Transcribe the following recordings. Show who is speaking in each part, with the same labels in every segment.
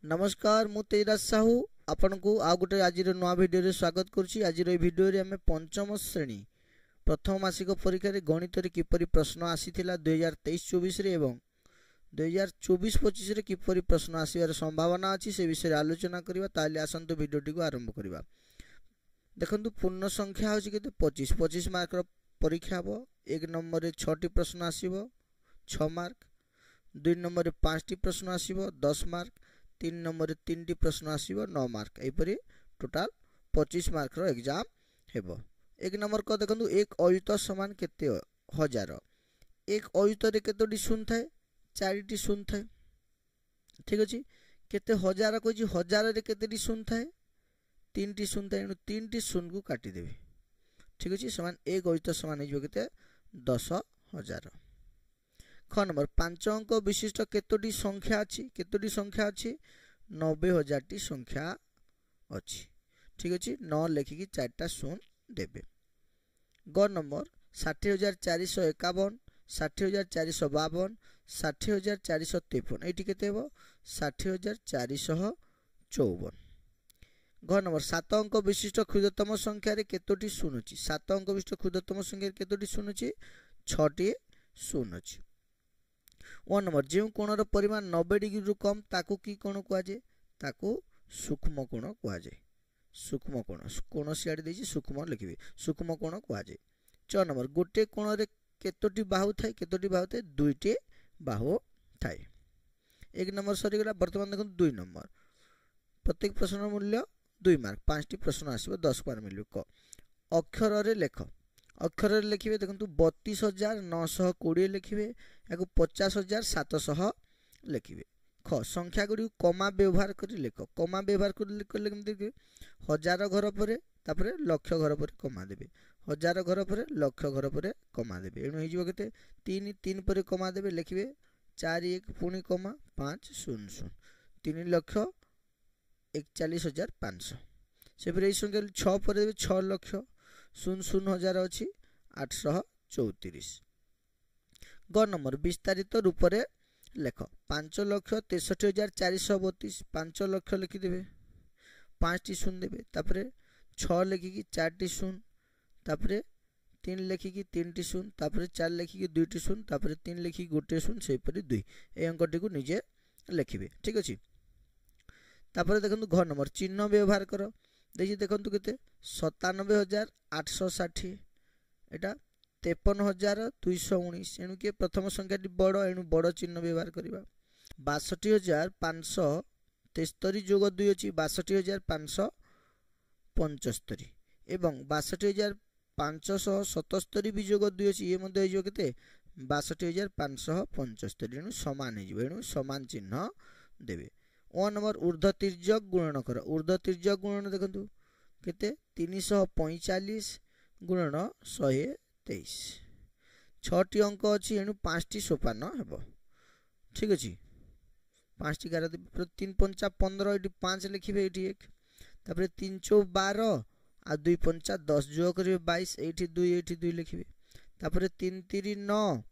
Speaker 1: नमस्कार मु तेजराज साहू आपण को आ गोटे आज नुआ भिडियो रे स्वागत करुच्ची। आज भिडियो रे आम पंचम श्रेणी प्रथम मासिक परीक्षा रे गणित रे किपरि प्रश्न आसीथिला 2023-24 रे एवं 2024-25 रे किपरि प्रश्न आसीबार संभावना अछि से विषय आलोचना करिबा। ताले आसंतु भिडियो टी को आरंभ करिबा। देखंतु पूर्ण संख्या होछि केते 25 मार्क रो परीक्षा हबो। 1 नंबर रे 6 टी प्रश्न आसीबो 6 मार्क, 2 नंबर रे 5 टी प्रश्न आसीबो 10 मार्क, 3 नंबर 3 टी प्रश्न आसीबो 9 मार्क। एपरी टोटाल 25 मार्क रो एग्जाम हेबो। 1 नंबर को देखंतु एक अयुत समान केते हजार। एक अयुत रे केतोटी शून्य थाए 4 टी शून्य थाए। ठीक अछि। केते हजार को जी हजार रे केतेटी शून्य थाए 3 टी शून्य थाए। 3 टी शून्य को काटी देबे। ठीक अछि। समान एक अयुत समान हेजो केते 10,000। ख नंबर 5 अंक विशिष्ट केतोटी संख्या अछि। केतोटी संख्या अछि 90,000 टी संख्या अछि। ठीक अछि। 9 लेखि कि 4टा शून्य देबे। ग नंबर 60,451, 60,452, 60,453 एटी केते हेबो 60,454। घ नंबर 7 अंक विशिष्ट क्षुद्रतम संख्या रे केतोटी शून्य अछि। 7 अंक विशिष्ट क्षुद्रतम संख्या रे केतोटी शून्य अछि 6 टी शून्य अछि। 1 नंबर जो कोणर परिमाण 90 डिग्री रु कम ताकू की कोण कुआ जे ताकू सूक्ष्म कोण कुआ जे। सूक्ष्म कोण कोण सियाड देछि सूक्ष्म लिखिबे सूक्ष्म कोण कुआ जे। 6 नंबर गोटे कोण रे केतोटी बाहु थाए केतोटी बाहु थाए 2 टी बाहु थाए। 1 नंबर सरी गला। वर्तमान देखो 2 नंबर प्रत्येक प्रश्न मूल्य 2 मार्क 5 टी प्रश्न आसीबो 10 मार्क मिलबो। क अक्षर रे लेख। अक्षर रे लिखिबे देखंतु 32,920 लिखिबे याको 50,700 लिखिबे। ख संख्या गुडी कमा व्यवहार करी लेख। कमा व्यवहार करी लिखले केमति हजार घर परे तापरे लक्ष घर परे कमा देबे। हजार घर परे लक्ष घर परे कमा देबे। एनु हेजिबो केते 3 3 परे कमा देबे लिखिबे 4 1 पुनी कमा 5 0 0 3 लक्ष 41,500। से फिर ए संख्या 6 परे देबे 6 लक्ष 0 0 हजार अछि 834। ग नंबर विस्तारित रूप रे लेख। 5,63,432 5 लक्ष लिखि देबे 5 टी शून्य देबे तापरे 6 लिखि कि 4 टी शून्य तापरे 3 लिखि कि 3 टी शून्य तापरे 4 लिखि कि 2 टी शून्य तापरे 3 लिखि कि 1 शून्य से परि 2 ए अंकटी को निजे लिखिबे। ठीक अछि। तापरे देखंतु घ नंबर चिन्ह व्यवहार करो। देखि देखंतु केते 97,860 एटा 53,219 एणु के प्रथम संख्या बड़ एणु बड़ चिन्ह व्यवहार करिबा। 62,573 जोग 2 अछि 62,575 एवं 62,577 भी जोग 2 अछि ये मध्ये हेजो केते 62,575 एणु समान हेजिबो। एणु समान चिन्ह देबे। 1 नंबर ऊर्ध्व तिर्यक गुणन कर। ऊर्ध्व तिर्यक गुणन देखंतु केते 345 गुणन 123 6 टी अंक अछि एणु 5 टी सोपान हेबो। ठीक अछि। 5 टी 11 3 5 15 एटी 5 लिखिबे एटी 1 तापरे 3 4 12 आ 2 5 10 जोग करिवे 22 एटी 2 एटी 2 लिखिबे तापरे 3 3 9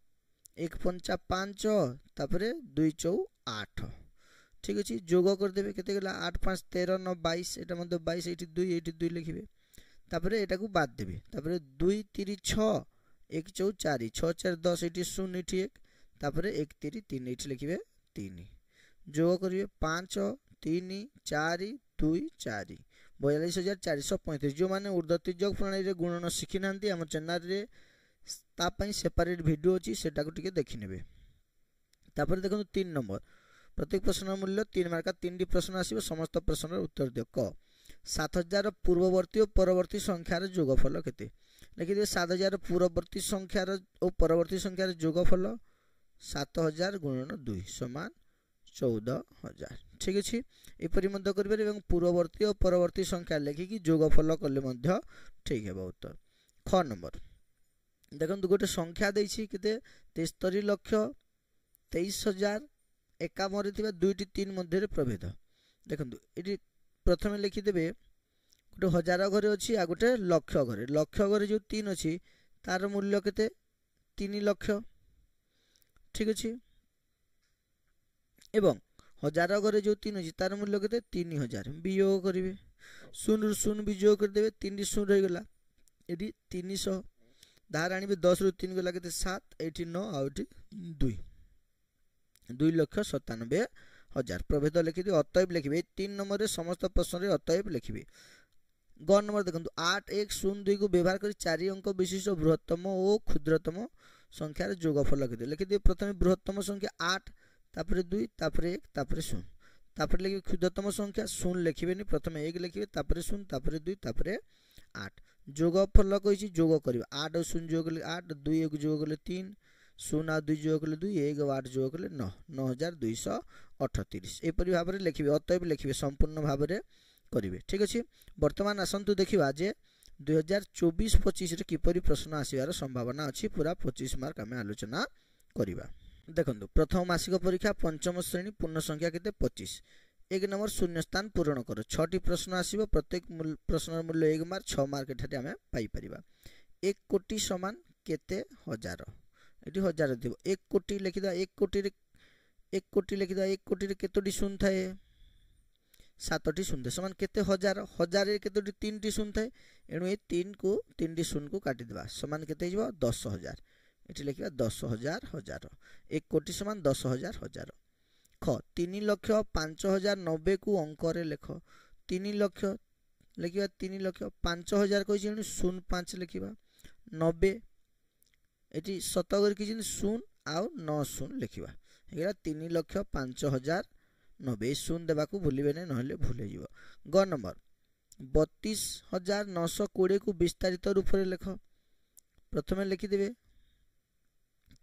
Speaker 1: 1 5 5 तापरे 2 4 8। ठीक अछि। जोग कर देबे केते गेला 8 5 13 9 22 एटा मध्ये 22 एटी 2 लिखिबे तापरे एटा को बाद देबे तापरे 2 3 6 1 4 4 6 4 10 एटी 0 एटी 1 तापरे 1 3 3 एटी लिखिबे 3 जोग करिवे 5 3 4 2 4 42,435। जो माने ऊर्ध्व तिर्यक प्रणाली रे गुणन शिखि नांती हम चैनल रे ता पई सेपरेट वीडियो अछि सेटा को टिके देखि नेबे। तापरे देखो 3 नंबर प्रत्येक प्रश्न मूल्य 3 मार्क 3 डी प्रश्न आसीबो समस्त प्रश्न रे उत्तर दियो। क 7,000 पूर्ववर्ती और परवर्ती संख्यार जोगफल केते लिखि दे। 7,000 पूर्ववर्ती संख्यार और परवर्ती संख्यार जोगफल 7,000 गुणन 2 समान 14,000। ठीक अछि। एपरि मध्य करबे एवं पूर्ववर्ती और परवर्ती संख्या लिखि कि जोगफल करले मध्य ठीक हेबो उत्तर। ख नंबर देखंतु गोटे संख्या दैछि केते 73,23,051 रे थिबा 2 टी 3 मध्य रे प्रभेद। देखंतु एटी प्रथमे लिखि देबे गोटे हजार घरे अछि आ गोटे लक्ष घरे। लक्ष घरे जो 3 अछि तार मूल्य केते 3 लक्ष। ठीक अछि। एवं हजार घरे जो 3 अच्छी तार मूल्य के 3000 वियोग करेंगे शून्य शून्य वियोग करदे 3 शून्य रहीगला ये 300 धार आने 10 रु 3 गला के 7 ये 9 आउट 2 2,97,000 प्रभेद लिखिए अतएव लिखिए 3 नंबर में समस्त प्रश्न में अतएव लिखिए ग नंबर देखो 8 1 0 2 को व्यवहार कर 4 अंक विशिष्ट बृहत्तम और क्षुद्रतम संख्यार जोगफल लिखिए प्रथम बृहत्तम संख्या 8 तापर 2 तापर 1 तापर 0 तापर लिखिए क्षुद्रतम संख्या 0 लिखिए प्रथम 1 लिखिए तापर 0 तापर 2 तापर 8 जोगफल कही जोग कर 8 और 0 जोग 8 2 1 जोग 3 0 आ 2 जोग 2 1 8 जोग 9 9238 एपरी भाव में लिखिए अतएव लिखिए संपूर्ण भाव में करेंगे ठीक अच्छे। बर्तमान आसतु देखा जे 2024-25 किपरि प्रश्न आसबार संभावना अच्छी पूरा 25 मार्क आम आलोचना करवा। देखो प्रथम मासिक परीक्षा पंचम श्रेणी पूर्ण संख्या के 25 एक नंबर शून्य स्थान पूरण कर 6टी प्रश्न आसो प्रत्येक प्रश्न मूल्य 1 मार्क 6 मार्क एठारे आम पाइपर 1 कोटी समान केते हजार ये हजार थी 1 कोटी लिखिदा 1 कोटी लिखिदा 1 कोटी केतोटी शून्य थाए 7टी शून्य समान केते हजार हजार केतोटी 3टी शून्य थाए एणु ए 3 को 3टी शून्य को काटिदेबा समान केते हो 10,000 ये लिखा 10,000 हजार 1 कोटी समान 10,000 हजार। ख 3,05,090 को अंक लेख 3 लक्ष लिखा 3 लक्ष 5,000 कही 05 लिखा 90 ये शतकर कि 0 आउ 9 शून्य लिखा है 3,05,090 शून्य देवाक भूलिए ना भूल ग नंबर 32,920 को विस्तारित रूप में लेख प्रथम लिखिदे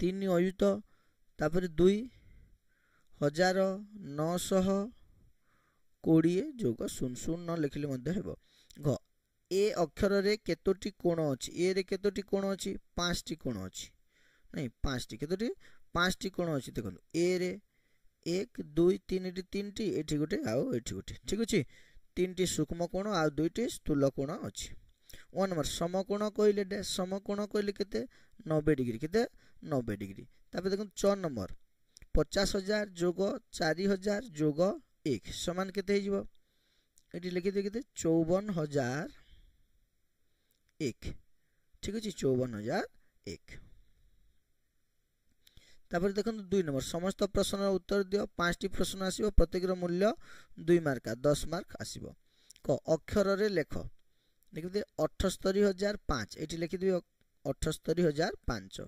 Speaker 1: 3 अयुत तापर 2,920 जोग 0 न लिखिले घ ए अक्षर रे केतोटी कोण अछि ए रे केतोटी कोण अछि 5टी कोण अछि नहीं 5टी केतोटी 5टी कोण अछि देखो ए रे 1 2 3 3टी एठी गोटे आउ एठी गोटे ठीक अछि 3टी सूक्ष्म कोण आ 2टी स्थूल कोण अछि। 1 नंबर समकोण कहले समकोण कहले केते 90 डिग्री केते 90 डिग्री तापर देखो 4 नंबर 50,000 जोग 4,000 जोग 1 समान केते हिजबो एठी लिखि दे केते 54,001 ठीक अछि 54,001 तापर देखो 2 नंबर समस्त प्रश्न उत्तर दियो 5टी प्रश्न आसीबो प्रत्येक मूल्य 2 मार्क 10 मार्क आसीबो। क अक्षर रे लेख लिखि 78,005 एठी लिखि दियो 78,005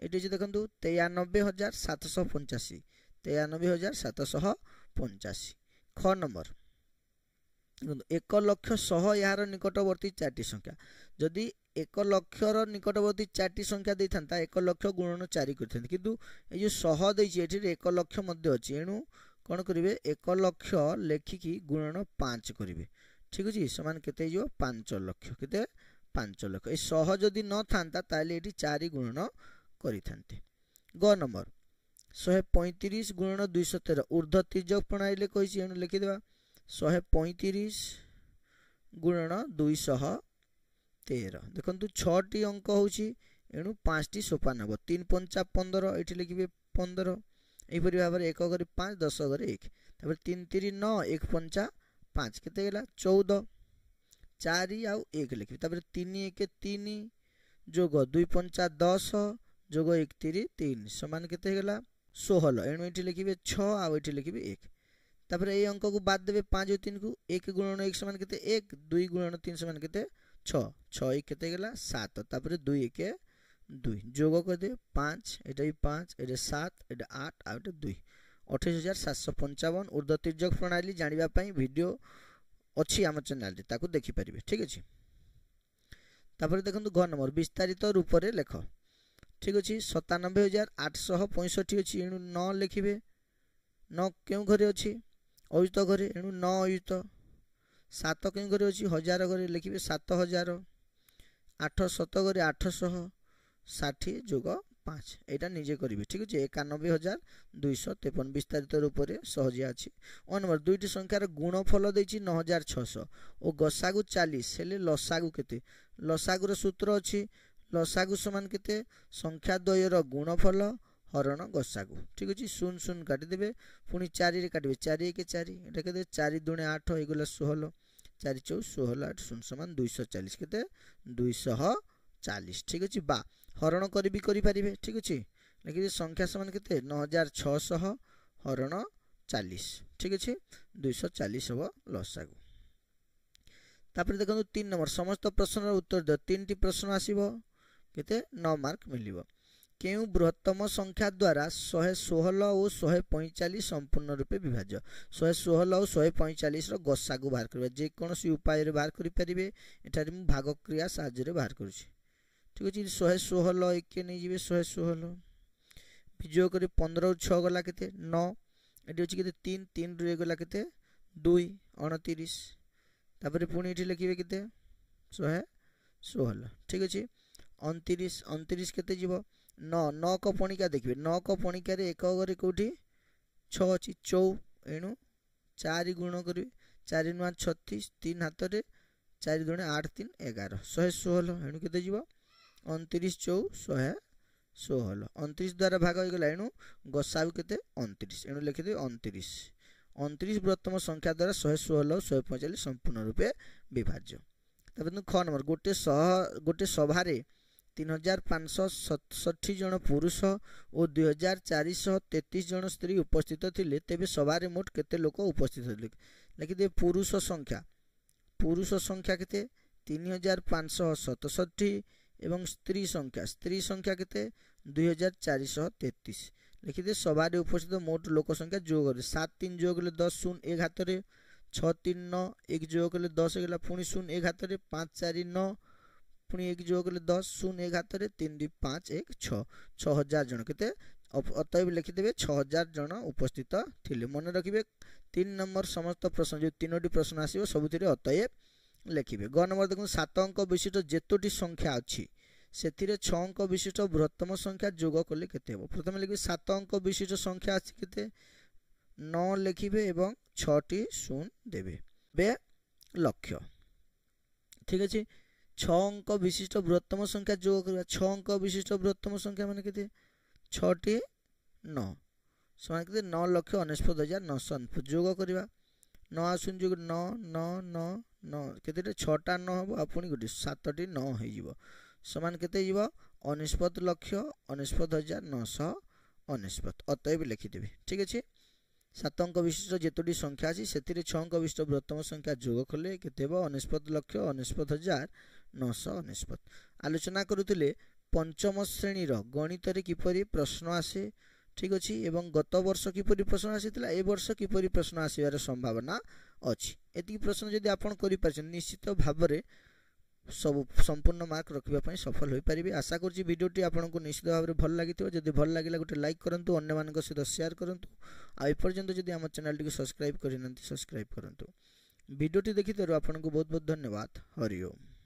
Speaker 1: एठी देखो 93,785 93,785। ख नंबर 1,00,100 यार निकटवर्ती 4टी संख्या जदि 1,00,000 निकटवर्ती 4टी संख्या दे था 1,00,000 गुणन 4 करते किंतु ये जो 100 देछि एठी 1,00,000 मध्य अछि एणु कोन करिवे 1,00,000 लेखिकी गुणन 5 करिवे ठीक अछि समान केते जो 5,00,000 केते 5,00,000 ए 100 जदि न थांता ताले एठी 4 गुणन करिथांते। ग नंबर 135 गुणन 213 ऊर्ध्व तिर्यक प्रणाली कहिछि एणु लिखि देबा 135 गुणन 213 देखंतु 6टी अंक होछि एणु 5टी सोपान हबो 3 5 15 एठी लिखिबे 15 एपरि भाव 1 करे 5 10 करे 1 तापर 3 3 9 1 5 5 केते गेला 14 4 आउ 1 लिखिबे तापर 3 1 3 जोग 2 5 10 जोग 1 3 3 समान केते गेला 16 एणु एठी लिखिबे 6 आउ एठी लिखिबे 1 तापर ए अंक को बाद देबे 5 और 3 को 1 गुणन 1 समान केते 1 2 गुणन 3 समान केते 6 6 1 केते गेला 7 तापर 2 1 2 जोग कर दे 5 एटा भी 5 एटा 7 एटा 8 आ एटा 2 28,755 ऊर्ध्व तिर्यक प्रणाली जानिबा पई वीडियो अछि हम चैनल रे ताको देखि परिबे ठीक अछि। तापर देखंतु घ नंबर विस्तारित रूप रे लेख ठीक अछि 97,865 अछि एणु 9 लिखिबे 9 केउ घरे अछि अयुत घरे एणु 9 अयुत 7 केउ घरे अछि हजार घरे लिखिबे 7,000 8 7 घरे 860 जोग 5 एटा निजे करिवे ठीक अछि 91,253 विस्तारित रूप रे सहजिया अछि। 1 नंबर दुईटी संख्यार गुणफल दैछि 9,600 ओ गसागु 40 हेले लसागु केते लसागु रो सूत्र अछि लसागु समान केते संख्या द्वयर गुणफल हरण गसागु ठीक अच्छे 0 0 काटिदेवे पुणी 4 रे काटिबे 4 1 4 एटा केते 4 2 8 एगला 16 4 4 16 8 0 समान 240 केते 240 ठीक अच्छे बा हरण करी भी करि परिबे ठीक अच्छे लेकिन संख्या समान केते 9600 हरण 40 ठीक अच्छे 240 हबो लसागु तापर देखो 3 नंबर समस्त प्रश्न उत्तर दे 3 टी प्रश्न आसीबो केते 9 मार्क मिलिबो केउ बृहत्तम संख्या द्वारा 116 और 145 संपूर्ण रूपे विभाज्य 116 और 145 रो गसागु बाहर करबे जे कोनोसी उपाय रे बाहर करि परिबे एटारे मु भाग क्रिया साहाय्य रे बाहर करूची ठीक अछि 116 एक के नै जिवे 116 विजोग करी 15 और 6 गला केते 9 एटी अछि केते 3 3 रे गला केते 2 29 तापर पुणी एठी लिखिबे केते 116 ठीक अछि 29 29 केते जीवो 9 9 को पणिका देखिबे 9 को पणिका रे एक गरे कोठी 6 अछि 4 एणु 4 गुण करिवे 4 9 36 3 हाथ रे 4 दुणे 8 3 11 116 एणु केते जीवो 29 4 116 29 द्वारा भाग हो गेला एणु गसाउ केते 29 एणु लिखि दे 29 29 बृहत्तम संख्या द्वारा 116 और 145 संपूर्ण रूपे विभाज्य तबे ख नंबर गोटे सभा रे 3567 जन पुरुष और 2433 जन स्त्री उपस्थित थिले तेबे सभा रे मोट केते लोक उपस्थित थिले लेकि दे पुरुष संख्या केते 3567 एवं स्त्री संख्या केते 2433 लिखि दे सभा रे उपस्थित मोट लोक संख्या जोग करे 7 3 जोग ले 10 0 1 हाथ रे 6 3 9 1 जोग ले 10 गेला पुणी 0 1 हाथ रे 5 4 9 पुणी 1 जोग ले 10 0 1 हाथ रे 3 2 5 1 6 6000 जन केते अतएव लिखि देबे 6000 जन उपस्थित थिले मन रखिबे 3 नंबर समस्त प्रश्न जो तीनोटी प्रश्न आसीबो सबुतिरे अतएव लिखिबे ग नंबर देखु 7 अंक विशिष्ट जेतोटी संख्या अछि सेथिरे 6 अंक विशिष्ट बृहत्तम संख्या जोग करले केते हो प्रथम लिखिबे 7 अंक विशिष्ट संख्या अछि केते 9 लिखिबे एवं 6 टी शून्य देबे बे लक्ष्य ठीक अछि 6 अंक विशिष्ट बृहत्तम संख्या जोग करबा 6 अंक विशिष्ट बृहत्तम संख्या माने केते 6 टी 9 समान केते 9,49,900 जोग करबा 9 आसुन जोग 9 9 9 9 केते 6 टा 9 हबो आपुनी गुटी 7 टी 9 हे जिवो समान केते जीव 49,49,999 अतएव लिखि देबे ठीक अछि 7 अंक विशिष्ट जेतोटी संख्या अछि सेतिरे 6 अंक विशिष्ट बृहत्तम संख्या जोग करले केते हो 49,49,999 आलोचना करूतिले पंचम श्रेणी रो गणित रे किपरि प्रश्न आसे ठीक अछि एवं गत वर्ष किपरि प्रश्न आसीतला ए वर्ष किपरि प्रश्न आसीबार संभावना अछि एति प्रश्न यदि आपण करि परछन निश्चित भाबरे सब संपूर्ण मार्क रखिबा पई सफल होई परिबे आशा करछि वीडियोटी आपनको निश्चित भाबरे भल लागिथिबो जदि भल लागिला गोटे लाइक करंतु अन्य मानक सहित शेयर करंतु आ ए पर्यंत जदि हम चैनल टी सब्सक्राइब करिनंती सब्सक्राइब करंतु वीडियोटी देखिथारु आपनको बहुत बहुत धन्यवाद हरि ओम।